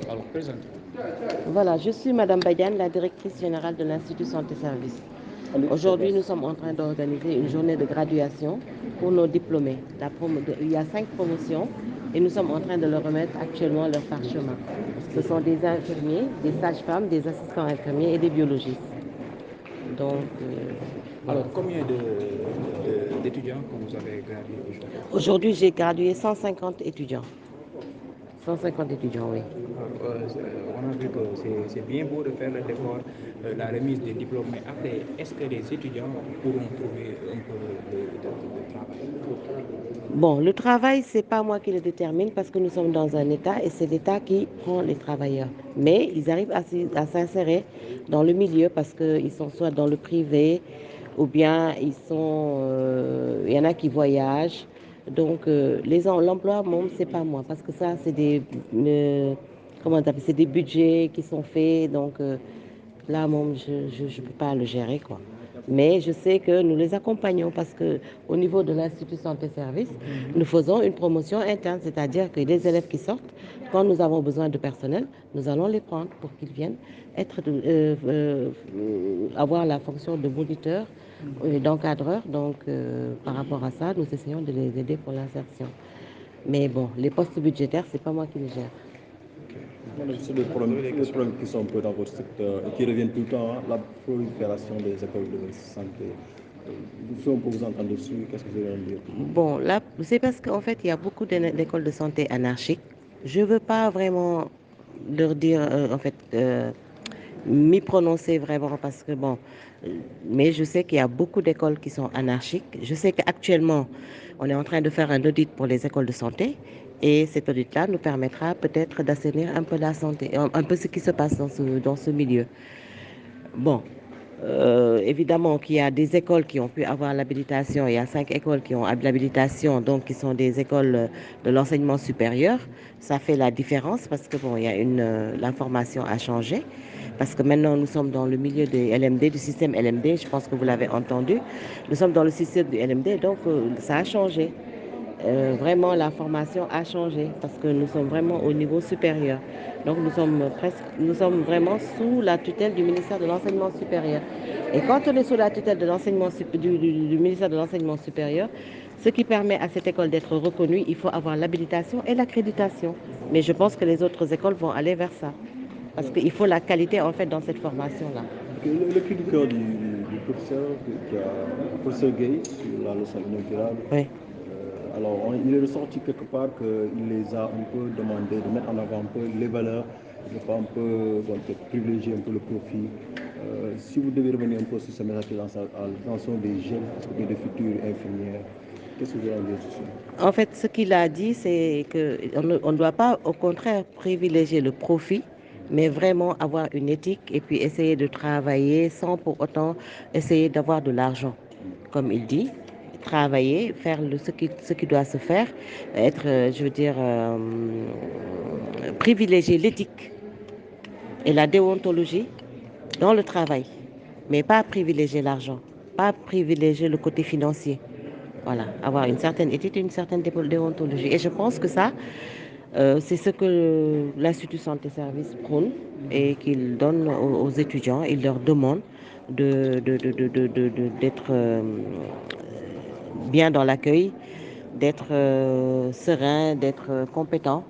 Alors, présente. Voilà, je suis Madame Badiane, la directrice générale de l'Institut Santé Service. Aujourd'hui, nous sommes en train d'organiser une journée de graduation pour nos diplômés. Il y a 5 promotions et nous sommes en train de leur remettre actuellement leur parchemin. Ce sont des infirmiers, des sages-femmes, des assistants infirmiers et des biologistes. Donc, Alors, combien d'étudiants que vous avez gradués aujourd'hui? aujourd'hui, j'ai gradué 150 étudiants. 150 étudiants, oui. On a vu que c'est bien beau de faire le décor, la remise des diplômes, mais après, est-ce que les étudiants pourront trouver un peu de travail? Bon, le travail, c'est pas moi qui le détermine parce que nous sommes dans un État et c'est l'État qui prend les travailleurs. Mais ils arrivent à s'insérer dans le milieu parce qu'ils sont soit dans le privé ou bien il y en a qui voyagent. Donc, l'emploi, bon, c'est pas moi parce que ça, c'est comment on appelle, c'est des budgets qui sont faits. Donc, là, bon, je ne peux pas le gérer, quoi. Mais je sais que nous les accompagnons parce que au niveau de l'Institut Santé Service, nous faisons une promotion interne, c'est-à-dire que les élèves qui sortent, quand nous avons besoin de personnel, nous allons les prendre pour qu'ils viennent avoir la fonction de moniteur et d'encadreur. Donc, par rapport à ça, nous essayons de les aider pour l'insertion. Mais bon, les postes budgétaires, c'est pas moi qui les gère. C'est des problèmes qui sont un peu dans votre secteur et qui reviennent tout le temps, hein, la prolifération des écoles de santé. Si on peut vous entendre dessus, qu'est-ce que vous allez en dire? Bon, là, c'est parce qu'en fait, il y a beaucoup d'écoles de santé anarchiques. Je ne veux pas vraiment leur dire, m'y prononcer vraiment parce que bon, mais je sais qu'il y a beaucoup d'écoles qui sont anarchiques. Je sais qu'actuellement, on est en train de faire un audit pour les écoles de santé et cet audit-là nous permettra peut-être d'assainir un peu la santé, un peu ce qui se passe dans ce milieu. Bon, évidemment qu'il y a des écoles qui ont pu avoir l'habilitation. Il y a 5 écoles qui ont l'habilitation, donc qui sont des écoles de l'enseignement supérieur. Ça fait la différence parce que bon, il y a la formation a changé. Parce que maintenant, nous sommes dans le milieu des LMD, du système LMD. Je pense que vous l'avez entendu. Nous sommes dans le système du LMD, donc ça a changé. Vraiment, la formation a changé parce que nous sommes vraiment au niveau supérieur. Donc, nous sommes vraiment sous la tutelle du ministère de l'Enseignement supérieur. Et quand on est sous la tutelle de du ministère de l'Enseignement supérieur, ce qui permet à cette école d'être reconnue, il faut avoir l'habilitation et l'accréditation. Mais je pense que les autres écoles vont aller vers ça. Parce qu'il faut la qualité, en fait, dans cette formation-là. Le cri du cœur du professeur, le professeur Gay, sur la leçon inaugurale, Oui. alors il est ressorti quelque part qu'il les a un peu demandé de mettre en avant un peu les valeurs, de ne pas un peu privilégier un peu le profit. Si vous devez revenir un peu sur ce message à l'attention des jeunes et des futures infirmières, qu'est-ce que vous allez dire dessus? En fait, ce qu'il a dit, c'est qu'on ne doit pas, au contraire, privilégier le profit, mais vraiment avoir une éthique et puis essayer de travailler sans pour autant essayer d'avoir de l'argent. Comme il dit, travailler, faire ce qui doit se faire, être, je veux dire, privilégier l'éthique et la déontologie dans le travail, mais pas privilégier l'argent, pas privilégier le côté financier. Voilà, avoir une certaine éthique et une certaine déontologie. Et je pense que ça, c'est ce que l'Institut Santé Service prône et qu'il donne aux étudiants. Il leur demande d'être bien dans l'accueil, d'être serein, d'être compétent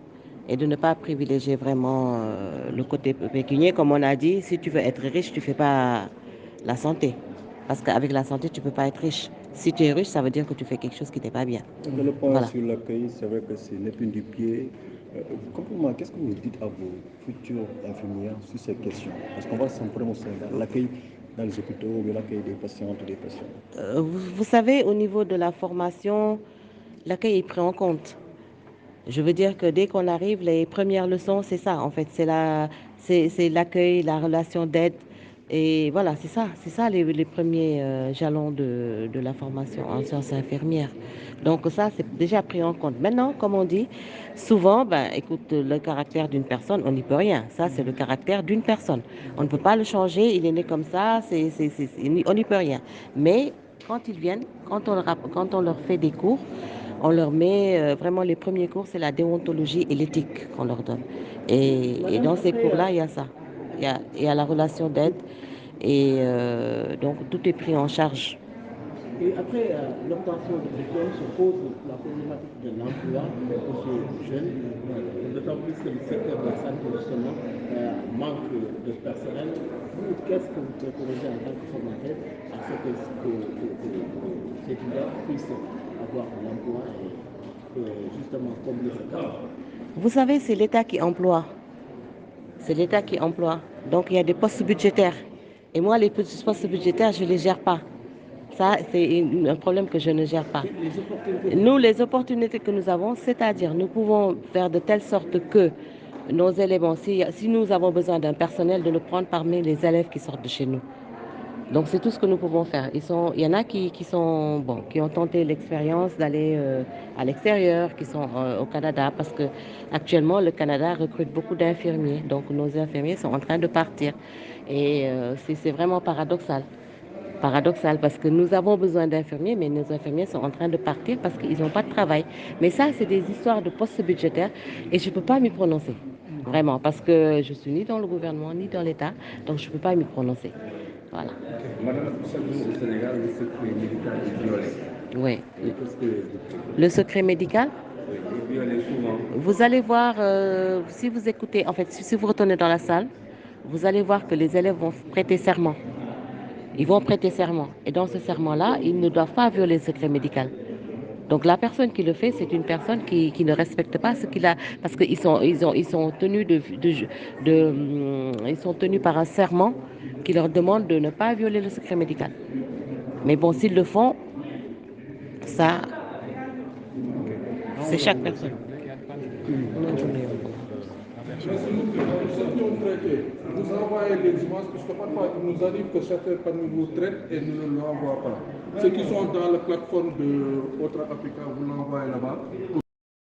et de ne pas privilégier vraiment le côté pécunier. Comme on a dit, si tu veux être riche, tu ne fais pas la santé. Parce qu'avec la santé, tu ne peux pas être riche. Si tu es riche, ça veut dire que tu fais quelque chose qui n'est pas bien. Le point Voilà. sur l'accueil, c'est vrai que c'est l'épine du pied. Complètement, qu'est-ce que vous dites à vos futures infirmières sur ces questions? Parce qu'on va s'en prononcer l'accueil dans les hôpitaux, mais l'accueil des patientes et des patients. Vous savez, au niveau de la formation, l'accueil est pris en compte. Je veux dire que dès qu'on arrive, les premières leçons, c'est ça, en fait. C'est l'accueil, la relation d'aide. Et voilà, c'est ça les premiers jalons de la formation en sciences infirmières. Donc ça, c'est déjà pris en compte. Maintenant, comme on dit, souvent, ben, écoute, le caractère d'une personne, on n'y peut rien. Ça, c'est le caractère d'une personne. On ne peut pas le changer, il est né comme ça, on n'y peut rien. Mais quand ils viennent, quand on leur fait des cours, on leur met vraiment les premiers cours, c'est la déontologie et l'éthique qu'on leur donne. Et dans ces cours-là, il y a ça. Il y a la relation d'aide et donc tout est pris en charge. Et après l'obtention de diplôme se pose la problématique de l'emploi pour ces jeunes, d'autant plus que le secteur de la santé justement manque de personnel. Vous, qu'est-ce que vous préconisez en tant que formateur à ce que ces étudiants puissent avoir un emploi et justement combler ce cadre? Vous savez, c'est l'État qui emploie. C'est l'État qui emploie. Donc il y a des postes budgétaires. Et moi, les petits postes budgétaires, je ne les gère pas. Ça, c'est un problème que je ne gère pas. Nous, les opportunités que nous avons, c'est-à-dire nous pouvons faire de telle sorte que nos élèves, si nous avons besoin d'un personnel, de le prendre parmi les élèves qui sortent de chez nous. Donc c'est tout ce que nous pouvons faire. Il y en a qui ont tenté l'expérience d'aller à l'extérieur, qui sont au Canada, parce que actuellement le Canada recrute beaucoup d'infirmiers. Donc nos infirmiers sont en train de partir. Et c'est vraiment paradoxal. Paradoxal parce que nous avons besoin d'infirmiers, mais nos infirmiers sont en train de partir parce qu'ils n'ont pas de travail. Mais ça, c'est des histoires de postes budgétaires et je ne peux pas m'y prononcer. Vraiment, parce que je suis ni dans le gouvernement, ni dans l'État, donc je ne peux pas m'y prononcer. Voilà. Madame, chaque jour au Sénégal, le secret médical est violé. Oui. Qu'est-ce que Le secret médical, est violé souvent? vous allez voir, si vous écoutez, en fait, si vous retournez dans la salle, vous allez voir que les élèves vont prêter serment. Ils vont prêter serment. Et dans ce serment-là, ils ne doivent pas violer le secret médical. Donc la personne qui le fait, c'est une personne qui ne respecte pas ce qu'il a, parce qu'ils sont tenus ils sont tenus par un serment qui leur demande de ne pas violer le secret médical. Mais bon, s'ils le font, ça, c'est chaque personne. Vous envoyez les images, parce que parfois il nous arrive que certains parmi vous traitent et ne l'envoient pas. Ceux qui sont dans la plateforme de Autre Africa, vous l'envoyez là-bas.